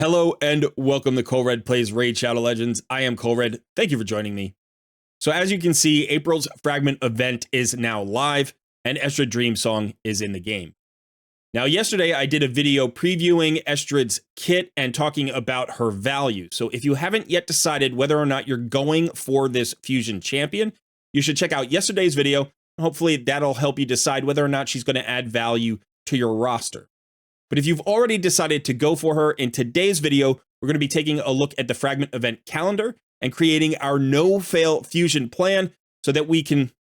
Hello and welcome to Colred Plays Raid Shadow Legends. I am Colred. Thank you for joining me. So as you can see, April's Fragment Event is now live and Eostrid Dreamsong is in the game. Now yesterday I did a video previewing Eostrid's kit and talking about her value. So if you haven't yet decided whether or not you're going for this fusion champion, you should check out yesterday's video. Hopefully that'll help you decide whether or not she's going to add value to your roster. But if you've already decided to go for her, in today's video, we're going to be taking a look at the Fragment Event calendar and creating our no-fail fusion plan so that we can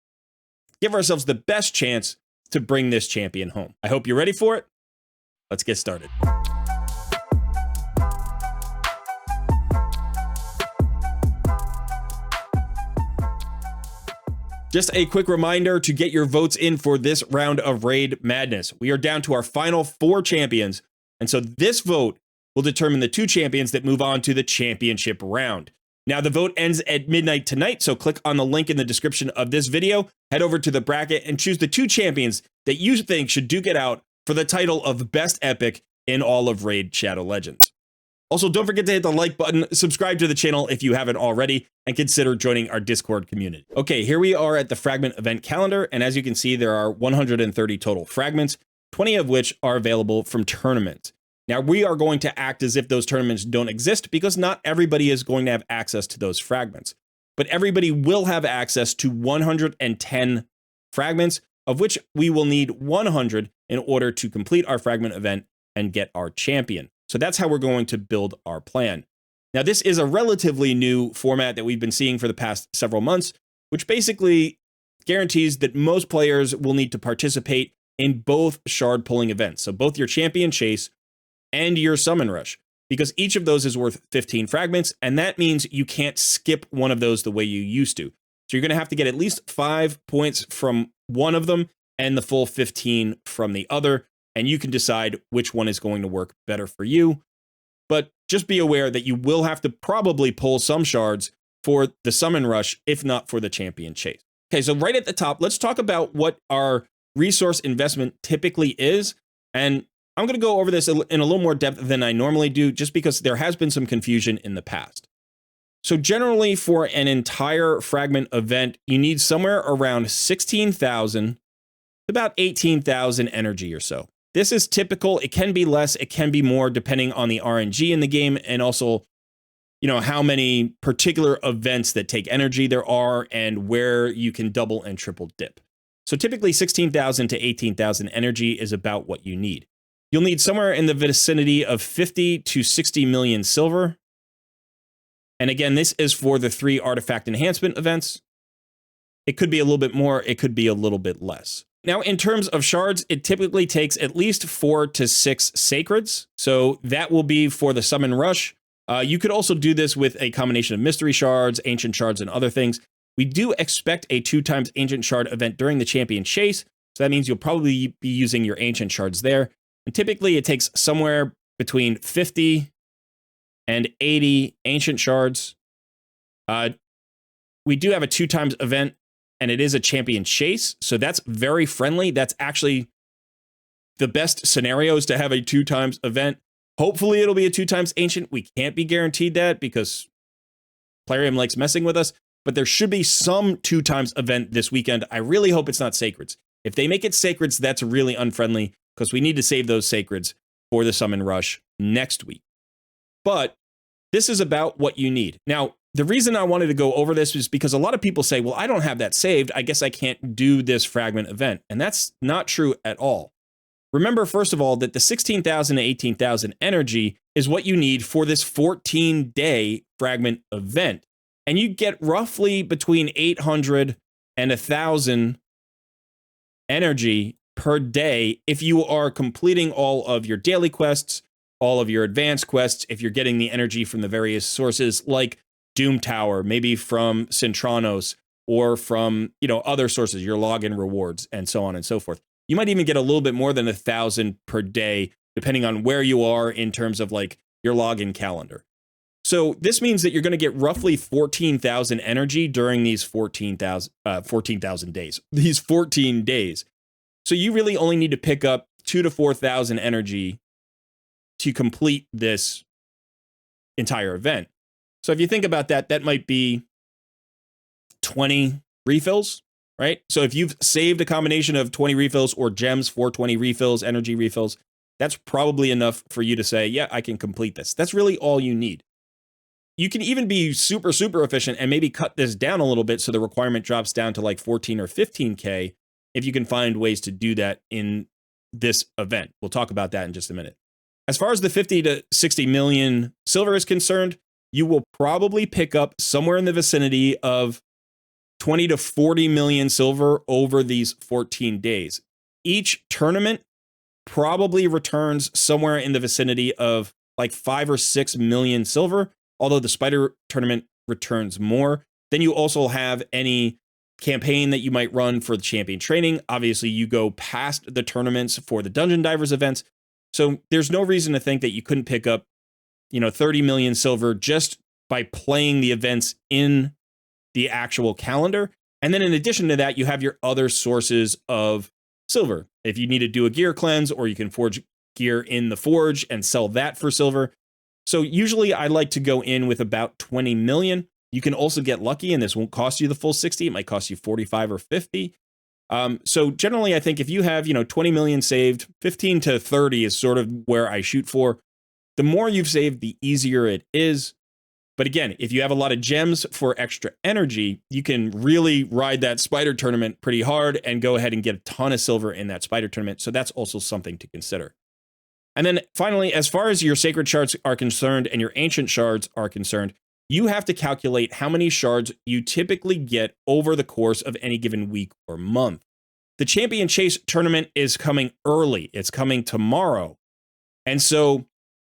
give ourselves the best chance to bring this champion home. I hope you're ready for it. Let's get started. Just a quick reminder to get your votes in for this round of Raid Madness. We are down to our final 4 champions, and so this vote will determine the 2 champions that move on to the championship round. Now, the vote ends at midnight tonight, so click on the link in the description of this video, head over to the bracket, and choose the 2 champions that you think should duke it out for the title of Best Epic in all of Raid Shadow Legends. Also, don't forget to hit the like button, subscribe to the channel if you haven't already, and consider joining our Discord community. Okay, here we are at the Fragment Event calendar, and as you can see, there are 130 total fragments, 20 of which are available from tournaments. Now, we are going to act as if those tournaments don't exist because not everybody is going to have access to those fragments. But everybody will have access to 110 fragments, of which we will need 100 in order to complete our Fragment Event and get our champion. So that's how we're going to build our plan. Now, this is a relatively new format that we've been seeing for the past several months, which basically guarantees that most players will need to participate in both shard pulling events. So both your champion chase and your summon rush, because each of those is worth 15 fragments. And that means you can't skip one of those the way you used to. So you're going to have to get at least 5 points from one of them and the full 15 from the other. And you can decide which one is going to work better for you. But just be aware that you will have to probably pull some shards for the summon rush, if not for the champion chase. Okay, so right at the top, let's talk about what our resource investment typically is. And I'm going to go over this in a little more depth than I normally do, just because there has been some confusion in the past. So generally for an entire fragment event, you need somewhere around 16,000, about 18,000 energy or so. This is typical. It can be less, it can be more, depending on the RNG in the game, and also, how many particular events that take energy there are and where you can double and triple dip. So typically 16,000 to 18,000 energy is about what you need. You'll need somewhere in the vicinity of 50 to 60 million silver. And again, this is for the 3 artifact enhancement events. It could be a little bit more, it could be a little bit less. Now, in terms of shards, it typically takes at least 4 to 6 sacreds. So that will be for the summon rush. You could also do this with a combination of mystery shards, ancient shards, and other things. We do expect a 2x ancient shard event during the champion chase. So that means you'll probably be using your ancient shards there. And typically it takes somewhere between 50 and 80 ancient shards. We do have a 2x event, and it is a champion chase, so that's very friendly. That's actually the best scenarios to have a 2x event. Hopefully it'll be a 2x ancient. We can't be guaranteed that because Plarium likes messing with us, but there should be some 2x event this weekend. I really hope it's not sacreds. If they make it sacreds, that's really unfriendly because we need to save those sacreds for the summon rush next week. But this is about what you need. Now, the reason I wanted to go over this is because a lot of people say, well, I don't have that saved. I guess I can't do this fragment event. And that's not true at all. Remember, first of all, that the 16,000 to 18,000 energy is what you need for this 14-day fragment event. And you get roughly between 800 and 1,000 energy per day if you are completing all of your daily quests, all of your advanced quests, if you're getting the energy from the various sources like Doom Tower, maybe from Centranos, or from, other sources, your login rewards, and so on and so forth. You might even get a little bit more than 1,000 per day, depending on where you are in terms of your login calendar. So this means that you're going to get roughly 14,000 energy during these 14,000 days, these 14 days. So you really only need to pick up 2,000 to 4,000 energy to complete this entire event. So if you think about that, that might be 20 refills, right? So if you've saved a combination of 20 refills or gems for 20 refills, energy refills, that's probably enough for you to say, yeah, I can complete this. That's really all you need. You can even be super, super efficient and maybe cut this down a little bit so the requirement drops down to like 14 or 15K if you can find ways to do that in this event. We'll talk about that in just a minute. As far as the 50 to 60 million silver is concerned, you will probably pick up somewhere in the vicinity of 20 to 40 million silver over these 14 days. Each tournament probably returns somewhere in the vicinity of like 5 or 6 million silver, although the spider tournament returns more. Then you also have any campaign that you might run for the champion training. Obviously, you go past the tournaments for the dungeon divers events. So there's no reason to think that you couldn't pick up, 30 million silver just by playing the events in the actual calendar. And then in addition to that, you have your other sources of silver. If you need to do a gear cleanse, or you can forge gear in the forge and sell that for silver. So usually I like to go in with about 20 million. You can also get lucky, and this won't cost you the full 60. It might cost you 45 or 50. So generally, I think if you have, 20 million saved, 15 to 30 is sort of where I shoot for. The more you've saved, the easier it is. But again, if you have a lot of gems for extra energy, you can really ride that spider tournament pretty hard and go ahead and get a ton of silver in that spider tournament. So that's also something to consider. And then finally, as far as your sacred shards are concerned and your ancient shards are concerned, you have to calculate how many shards you typically get over the course of any given week or month. The Champion Chase tournament is coming early. It's coming tomorrow. And so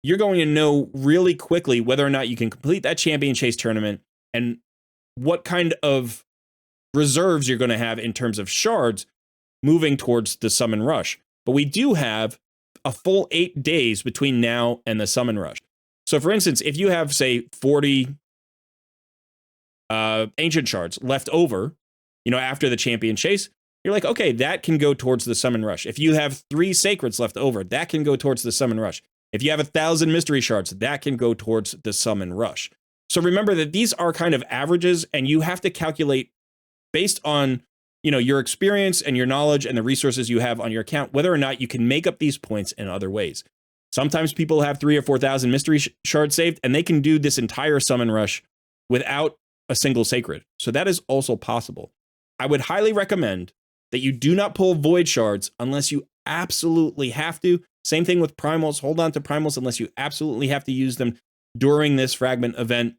you're going to know really quickly whether or not you can complete that Champion Chase tournament and what kind of reserves you're going to have in terms of shards moving towards the Summon Rush. But we do have a full 8 days between now and the Summon Rush. So for instance, if you have, say, 40 ancient shards left over, after the Champion Chase, you're like, okay, that can go towards the Summon Rush. If you have 3 sacreds left over, that can go towards the Summon Rush. If you have 1,000 mystery shards, that can go towards the Summon Rush. So remember that these are kind of averages, and you have to calculate based on, your experience and your knowledge and the resources you have on your account, whether or not you can make up these points in other ways. Sometimes people have 3,000 or 4,000 mystery shards saved, and they can do this entire Summon Rush without a single sacred. So that is also possible. I would highly recommend that you do not pull void shards unless you absolutely have to. Same thing with primals. Hold on to primals unless you absolutely have to use them during this fragment event.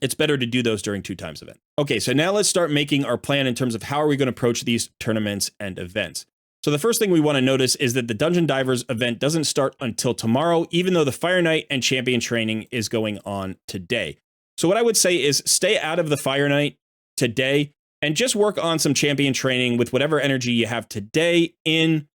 It's better to do those during 2 times event. Okay, so now let's start making our plan in terms of how are we going to approach these tournaments and events. So the first thing we want to notice is that the Dungeon Divers event doesn't start until tomorrow, even though the Fire Knight and Champion training is going on today. So what I would say is stay out of the Fire Knight today and just work on some Champion training with whatever energy you have today in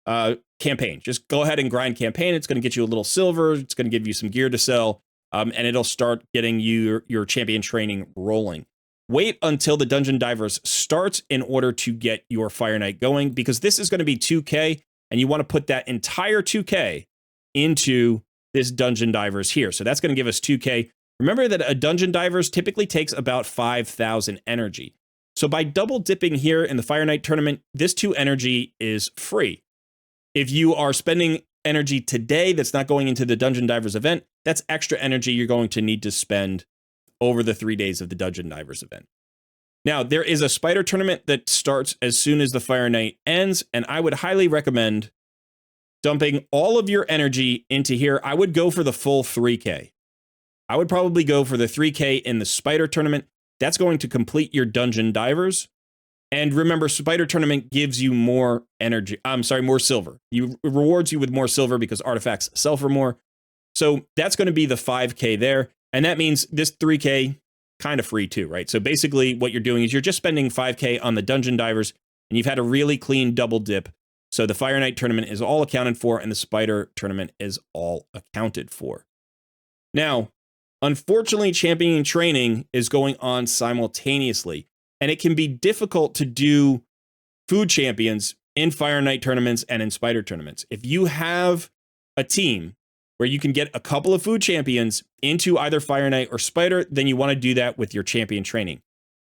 campaign. Just go ahead and grind campaign. It's going to get you a little silver. It's going to give you some gear to sell, and it'll start getting you your champion training rolling. Wait until the Dungeon Divers starts in order to get your Fire Knight going, because this is going to be 2K, and you want to put that entire 2K into this Dungeon Divers here. So that's going to give us 2K. Remember that a Dungeon Divers typically takes about 5,000 energy. So by double dipping here in the Fire Knight tournament, this 2 energy is free. If you are spending energy today that's not going into the Dungeon Divers event, that's extra energy you're going to need to spend over the 3 days of the Dungeon Divers event. Now, there is a spider tournament that starts as soon as the Fire Knight ends, and I would highly recommend dumping all of your energy into here. I would go for the full 3K. I would probably go for the 3K in the spider tournament. That's going to complete your Dungeon Divers. And remember, Spider Tournament gives you more energy. More silver. It rewards you with more silver because artifacts sell for more. So that's going to be the 5K there. And that means this 3K kind of free too, right? So basically what you're doing is you're just spending 5K on the Dungeon Divers, and you've had a really clean double dip. So the Fire Knight tournament is all accounted for, and the Spider tournament is all accounted for. Now, unfortunately, champion training is going on simultaneously. And it can be difficult to do food champions in Fire Knight tournaments and in Spider tournaments. If you have a team where you can get a couple of food champions into either Fire Knight or Spider, then you want to do that with your champion training.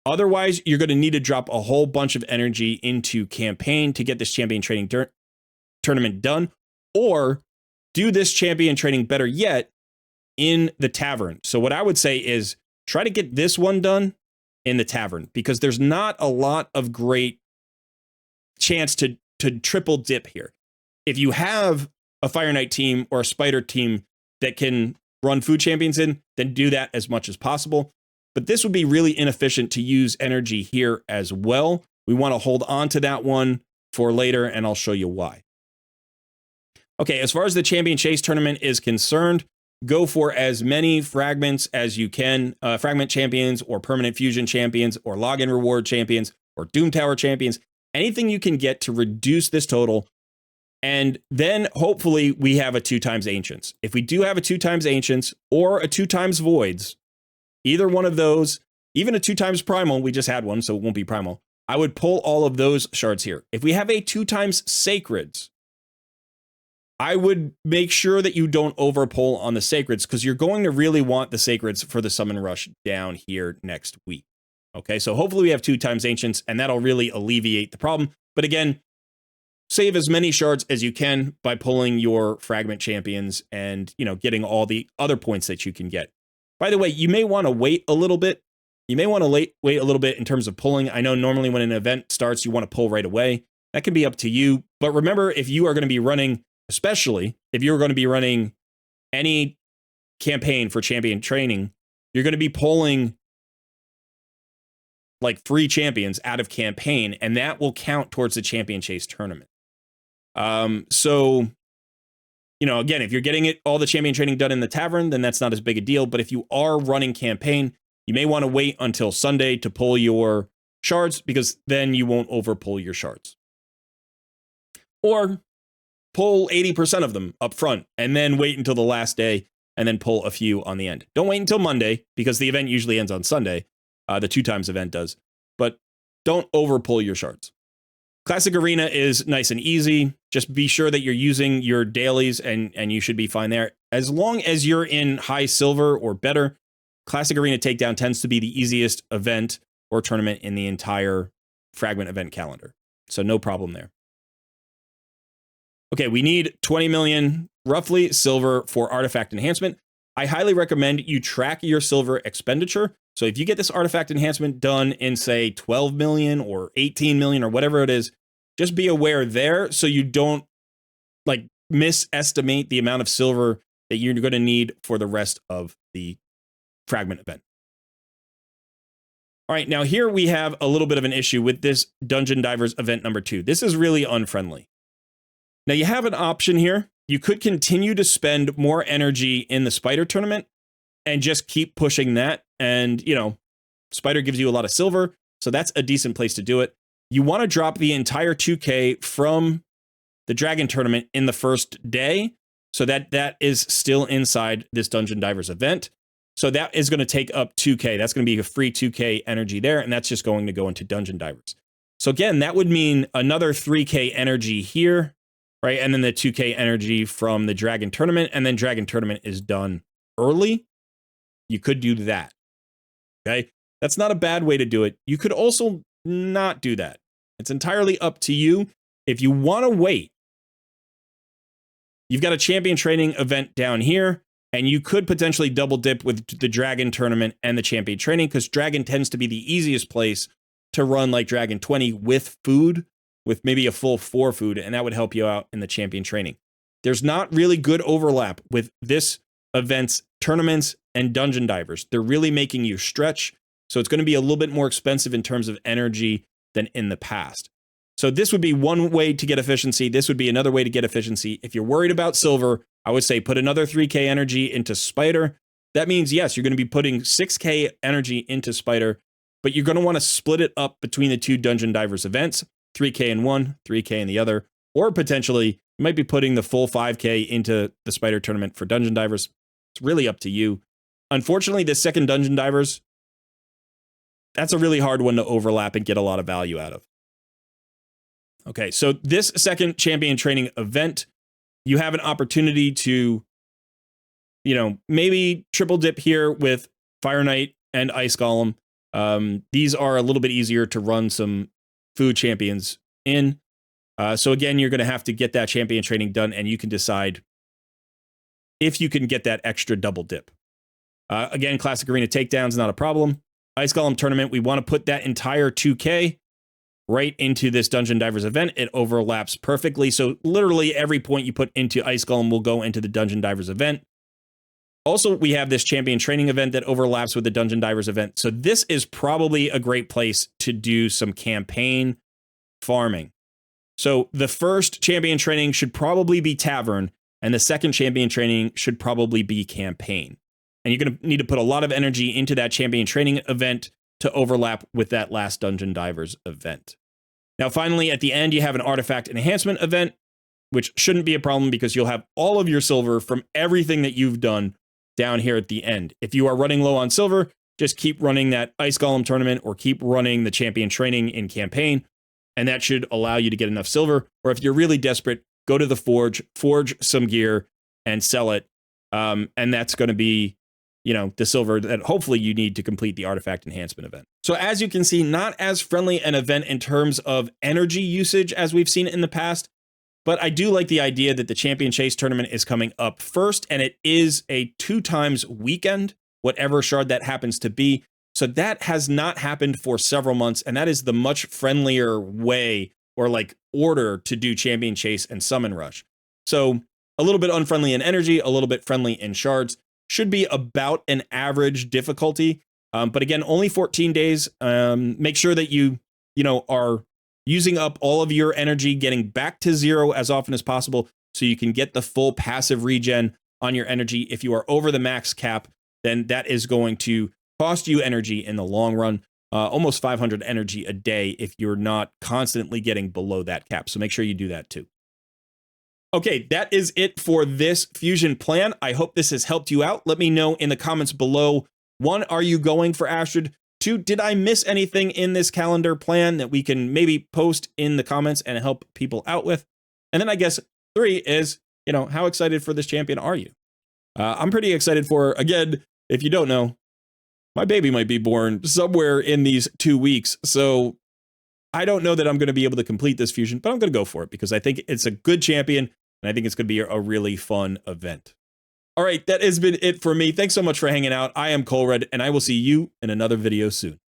Otherwise, you're going to need to drop a whole bunch of energy into campaign to get this champion training tournament done, or do this champion training better yet in the tavern. So what I would say is try to get this one done in the tavern, because there's not a lot of great chance to triple dip here. If you have a Fire Knight team or a Spider team that can run food champions in, then do that as much as possible. But this would be really inefficient to use energy here as well. We want to hold on to that one for later, and I'll show you why. Okay, as far as the Champion Chase tournament is concerned, go for as many fragments as you can. Fragment champions or permanent fusion champions or login reward champions or Doom Tower champions. Anything you can get to reduce this total. And then hopefully we have a 2x Ancients. If we do have a 2x Ancients or a 2x Voids, either one of those, even a 2x Primal, we just had one, so it won't be Primal, I would pull all of those shards here. If we have a 2x Sacreds, I would make sure that you don't overpull on the Sacreds, because you're going to really want the Sacreds for the Summon Rush down here next week. Okay, so hopefully we have 2x Ancients, and that'll really alleviate the problem. But again, save as many shards as you can by pulling your Fragment champions and, getting all the other points that you can get. By the way, you may want to wait a little bit. You may want to wait a little bit in terms of pulling. I know normally when an event starts, you want to pull right away. That can be up to you. But remember, if you are going to be running, especially if you're going to be running any campaign for champion training, you're going to be pulling like 3 champions out of campaign, and that will count towards the Champion Chase tournament. Again, if you're getting all the champion training done in the tavern, then that's not as big a deal. But if you are running campaign, you may want to wait until Sunday to pull your shards, because then you won't overpull your shards. Or pull 80% of them up front and then wait until the last day and then pull a few on the end. Don't wait until Monday, because the event usually ends on Sunday. The 2x event does. But don't overpull your shards. Classic Arena is nice and easy. Just be sure that you're using your dailies and you should be fine there. As long as you're in high silver or better, Classic Arena Takedown tends to be the easiest event or tournament in the entire Fragment event calendar. So no problem there. Okay, we need 20 million, roughly, silver for artifact enhancement. I highly recommend you track your silver expenditure. So if you get this artifact enhancement done in, say, 12 million or 18 million or whatever it is, just be aware there so you don't misestimate the amount of silver that you're going to need for the rest of the Fragment event. All right, now here we have a little bit of an issue with this Dungeon Divers event number 2. This is really unfriendly. Now you have an option here. You could continue to spend more energy in the Spider tournament and just keep pushing that. And, Spider gives you a lot of silver, so that's a decent place to do it. You want to drop the entire 2K from the Dragon tournament in the first day, so that is still inside this Dungeon Divers event. So that is going to take up 2K. That's going to be a free 2K energy there, and that's just going to go into Dungeon Divers. So again, that would mean another 3K energy here, right? And then the 2K energy from the Dragon tournament, and then Dragon tournament is done early. You could do that. Okay, that's not a bad way to do it. You could also not do that. It's entirely up to you. If you want to wait, you've got a champion training event down here, and you could potentially double dip with the Dragon tournament and the champion training, because Dragon tends to be the easiest place to run like Dragon 20 with food, with maybe a full 4 food, and that would help you out in the champion training. There's not really good overlap with this event's tournaments and Dungeon Divers. They're really making you stretch, so it's going to be a little bit more expensive in terms of energy than in the past. So this would be one way to get efficiency. This would be another way to get efficiency. If you're worried about silver, I would say put another 3K energy into Spider. That means, yes, you're going to be putting 6K energy into Spider, but you're going to want to split it up between the 2 Dungeon Divers events, 3K in one, 3K in the other, or potentially you might be putting the full 5K into the Spider tournament for Dungeon Divers. It's really up to you. Unfortunately, this second Dungeon Divers, that's a really hard one to overlap and get a lot of value out of. Okay, so this second champion training event, you have an opportunity to maybe triple dip here with Fire Knight and Ice Golem. These are a little bit easier to run some food champions in. So again, you're going to have to get that champion training done, and you can decide if you can get that extra double dip. Again, Classic Arena takedowns, not a problem. Ice Golem tournament, we want to put that entire 2K right into this Dungeon Divers event. It overlaps perfectly. So literally every point you put into Ice Golem will go into the Dungeon Divers event. Also, we have this champion training event that overlaps with the Dungeon Divers event. So this is probably a great place to do some campaign farming. So the first champion training should probably be Tavern, and the second champion training should probably be Campaign. And you're going to need to put a lot of energy into that champion training event to overlap with that last Dungeon Divers event. Now, finally, at the end, you have an artifact enhancement event, which shouldn't be a problem because you'll have all of your silver from everything that you've done down here at the end. If you are running low on silver, just keep running that Ice Golem tournament or keep running the champion training in Campaign, and that should allow you to get enough silver. Or if you're really desperate, go to the forge some gear, and sell it. And that's going to be, the silver that hopefully you need to complete the artifact enhancement event. So as you can see, not as friendly an event in terms of energy usage as we've seen in the past, but I do like the idea that the Champion Chase tournament is coming up first, and it is a 2 times weekend, whatever shard that happens to be. So that has not happened for several months, and that is the much friendlier way or order to do Champion Chase and Summon Rush. So a little bit unfriendly in energy, a little bit friendly in shards. Should be about an average difficulty. But again, only 14 days. Make sure that you are using up all of your energy, getting back to 0 as often as possible so you can get the full passive regen on your energy. If you are over the max cap, then that is going to cost you energy in the long run. Almost 500 energy a day if you're not constantly getting below that cap. So make sure you do that too. Okay, that is it for this fusion plan. I hope this has helped you out. Let me know in the comments below. 1, are you going for Eostrid? 2, did I miss anything in this calendar plan that we can maybe post in the comments and help people out with? And then I guess 3 is, how excited for this champion are you? I'm pretty excited for, again, if you don't know, my baby might be born somewhere in these 2 weeks. So I don't know that I'm going to be able to complete this fusion, but I'm going to go for it because I think it's a good champion. And I think it's going to be a really fun event. All right, that has been it for me. Thanks so much for hanging out. I am Colred, and I will see you in another video soon.